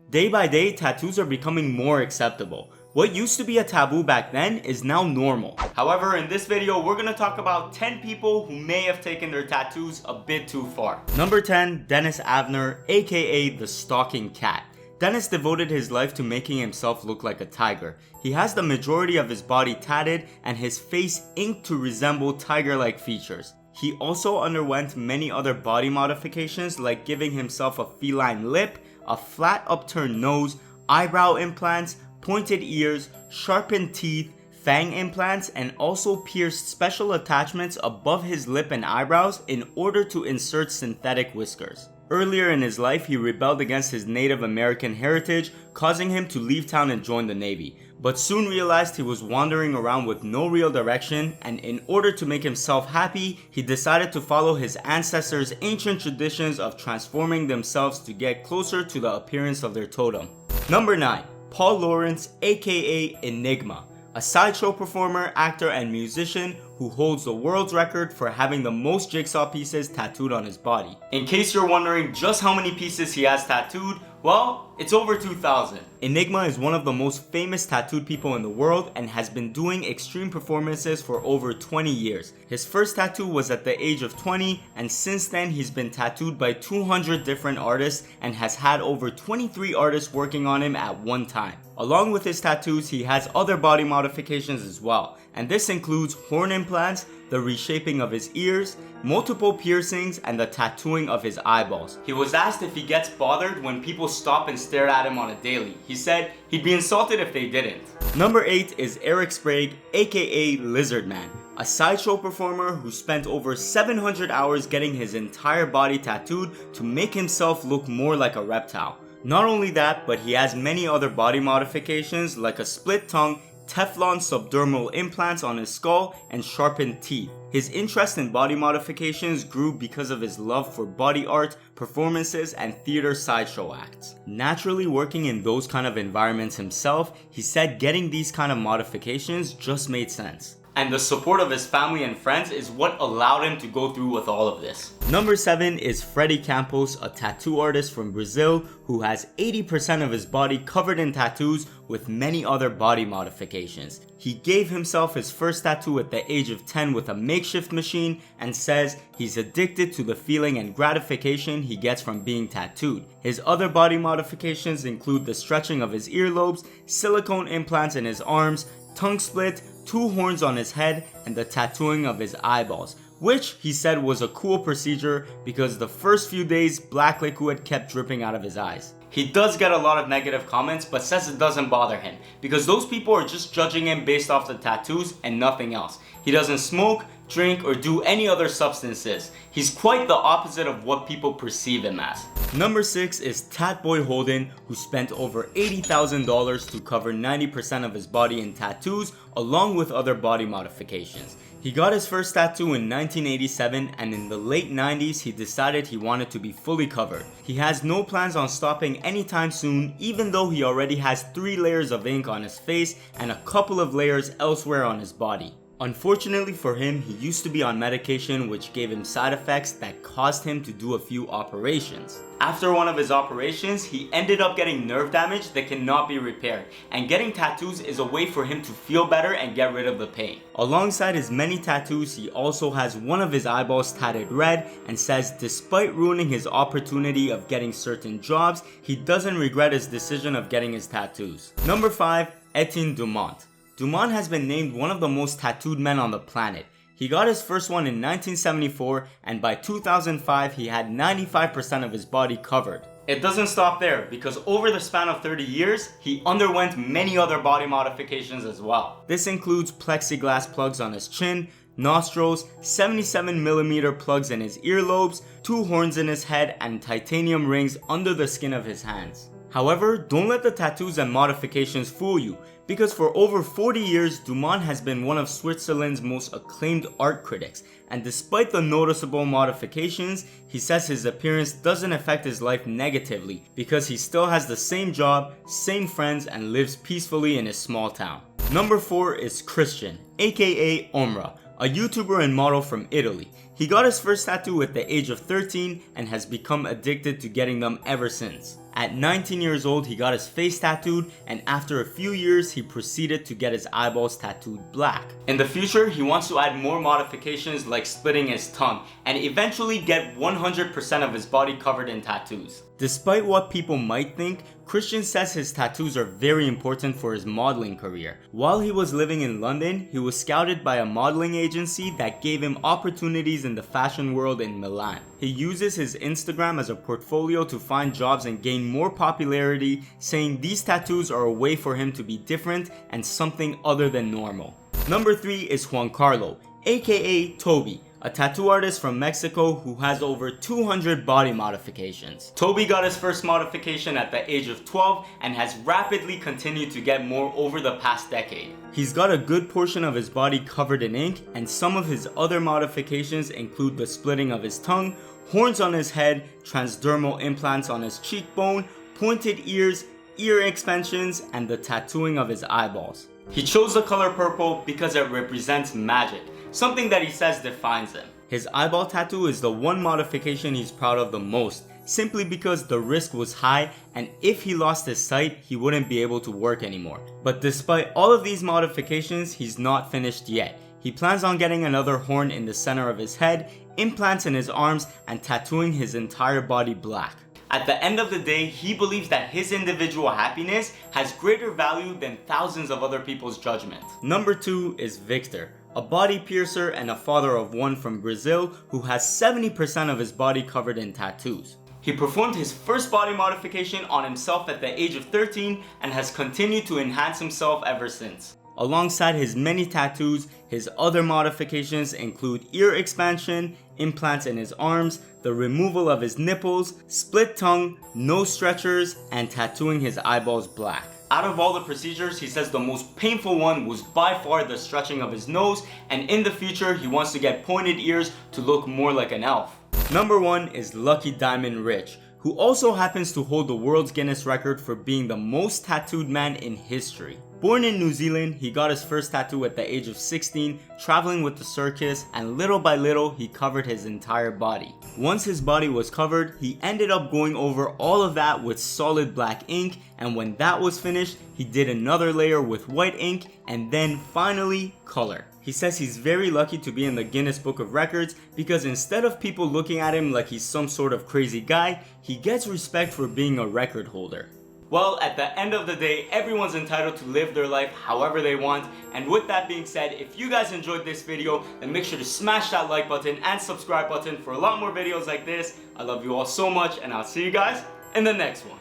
Day by day, tattoos are becoming more acceptable. What used to be a taboo back then is now normal. However, in this video, we're gonna talk about 10 people who may have taken their tattoos a bit too far. Number 10, Dennis Avner, aka the Stalking Cat. Dennis devoted his life to making himself look like a tiger. He has the majority of his body tatted and his face inked to resemble tiger-like features. He also underwent many other body modifications like giving himself a feline lip, a flat upturned nose, eyebrow implants, pointed ears, sharpened teeth, fang implants, and also pierced special attachments above his lip and eyebrows in order to insert synthetic whiskers. Earlier in his life, he rebelled against his Native American heritage, causing him to leave town and join the Navy, but soon realized he was wandering around with no real direction, and in order to make himself happy, he decided to follow his ancestors' ancient traditions of transforming themselves to get closer to the appearance of their totem. Number 9. Paul Lawrence, aka Enigma, a sideshow performer, actor, and musician who holds the world's record for having the most jigsaw pieces tattooed on his body. In case you're wondering just how many pieces he has tattooed, well, it's over 2,000. Enigma is one of the most famous tattooed people in the world and has been doing extreme performances for over 20 years. His first tattoo was at the age of 20, and since then he's been tattooed by 200 different artists and has had over 23 artists working on him at one time. Along with his tattoos, he has other body modifications as well, and this includes horn implants, the reshaping of his ears, multiple piercings, and the tattooing of his eyeballs. He was asked if he gets bothered when people stop and stare at him on a daily. He said he'd be insulted if they didn't. Number 8 is Erik Sprague, aka Lizardman, a sideshow performer who spent over 700 hours getting his entire body tattooed to make himself look more like a reptile. Not only that, but he has many other body modifications like a split tongue, Teflon subdermal implants on his skull, and sharpened teeth. His interest in body modifications grew because of his love for body art, performances, and theater sideshow acts. Naturally working in those kind of environments himself, he said getting these kind of modifications just made sense. And the support of his family and friends is what allowed him to go through with all of this. Number 7 is Freddy Campos, a tattoo artist from Brazil who has 80% of his body covered in tattoos with many other body modifications. He gave himself his first tattoo at the age of 10 with a makeshift machine and says he's addicted to the feeling and gratification he gets from being tattooed. His other body modifications include the stretching of his earlobes, silicone implants in his arms, tongue split, 2 horns on his head, and the tattooing of his eyeballs, which he said was a cool procedure because the first few days black liquid kept dripping out of his eyes. He does get a lot of negative comments, but says it doesn't bother him because those people are just judging him based off the tattoos and nothing else. He doesn't smoke, drink, or do any other substances. He's quite the opposite of what people perceive him as. Number 6 is Tatboy Holden, who spent over $80,000 to cover 90% of his body in tattoos along with other body modifications. He got his first tattoo in 1987, and in the late 90s he decided he wanted to be fully covered. He has no plans on stopping anytime soon, even though he already has 3 layers of ink on his face and a couple of layers elsewhere on his body. Unfortunately for him, he used to be on medication which gave him side effects that caused him to do a few operations. After one of his operations, he ended up getting nerve damage that cannot be repaired, and getting tattoos is a way for him to feel better and get rid of the pain. Alongside his many tattoos, he also has one of his eyeballs tatted red and says despite ruining his opportunity of getting certain jobs, he doesn't regret his decision of getting his tattoos. Number 5, Etienne Dumont. Dumont has been named one of the most tattooed men on the planet. He got his first one in 1974, and by 2005 he had 95% of his body covered. It doesn't stop there, because over the span of 30 years, he underwent many other body modifications as well. This includes plexiglass plugs on his chin, nostrils, 77mm plugs in his earlobes, 2 horns in his head, and titanium rings under the skin of his hands. However, don't let the tattoos and modifications fool you, because for over 40 years, Dumont has been one of Switzerland's most acclaimed art critics, and despite the noticeable modifications, he says his appearance doesn't affect his life negatively because he still has the same job, same friends, and lives peacefully in his small town. Number 4 is Cristian, aka Ombra, a YouTuber and model from Italy. He got his first tattoo at the age of 13 and has become addicted to getting them ever since. At 19 years old, he got his face tattooed, and after a few years, he proceeded to get his eyeballs tattooed black. In the future, he wants to add more modifications like splitting his tongue, and eventually get 100% of his body covered in tattoos. Despite what people might think, Cristian says his tattoos are very important for his modeling career. While he was living in London, he was scouted by a modeling agency that gave him opportunities in the fashion world in Milan. He uses his Instagram as a portfolio to find jobs and gain more popularity, saying these tattoos are a way for him to be different and something other than normal. Number 3 is Juan Carlos, aka Toby, a tattoo artist from Mexico who has over 200 body modifications. Toby got his first modification at the age of 12 and has rapidly continued to get more over the past decade. He's got a good portion of his body covered in ink, and some of his other modifications include the splitting of his tongue, horns on his head, transdermal implants on his cheekbone, pointed ears, ear expansions, and the tattooing of his eyeballs. He chose the color purple because it represents magic, something that he says defines him. His eyeball tattoo is the one modification he's proud of the most, simply because the risk was high, and if he lost his sight, he wouldn't be able to work anymore. But despite all of these modifications, he's not finished yet. He plans on getting another horn in the center of his head, implants in his arms, and tattooing his entire body black. At the end of the day, he believes that his individual happiness has greater value than thousands of other people's judgment. Number 2 is Victor, a body piercer and a father of one from Brazil who has 70% of his body covered in tattoos. He performed his first body modification on himself at the age of 13 and has continued to enhance himself ever since. Alongside his many tattoos, his other modifications include ear expansion, implants in his arms, the removal of his nipples, split tongue, nose stretchers, and tattooing his eyeballs black. Out of all the procedures, he says the most painful one was by far the stretching of his nose, and in the future he wants to get pointed ears to look more like an elf. Number 1 is Lucky Diamond Rich, who also happens to hold the world's Guinness record for being the most tattooed man in history. Born in New Zealand, he got his first tattoo at the age of 16, traveling with the circus, and little by little he covered his entire body. Once his body was covered, he ended up going over all of that with solid black ink, and when that was finished, he did another layer with white ink, and then finally color. He says he's very lucky to be in the Guinness Book of Records because instead of people looking at him like he's some sort of crazy guy, he gets respect for being a record holder. Well, at the end of the day, everyone's entitled to live their life however they want. And with that being said, if you guys enjoyed this video, then make sure to smash that like button and subscribe button for a lot more videos like this. I love you all so much, and I'll see you guys in the next one.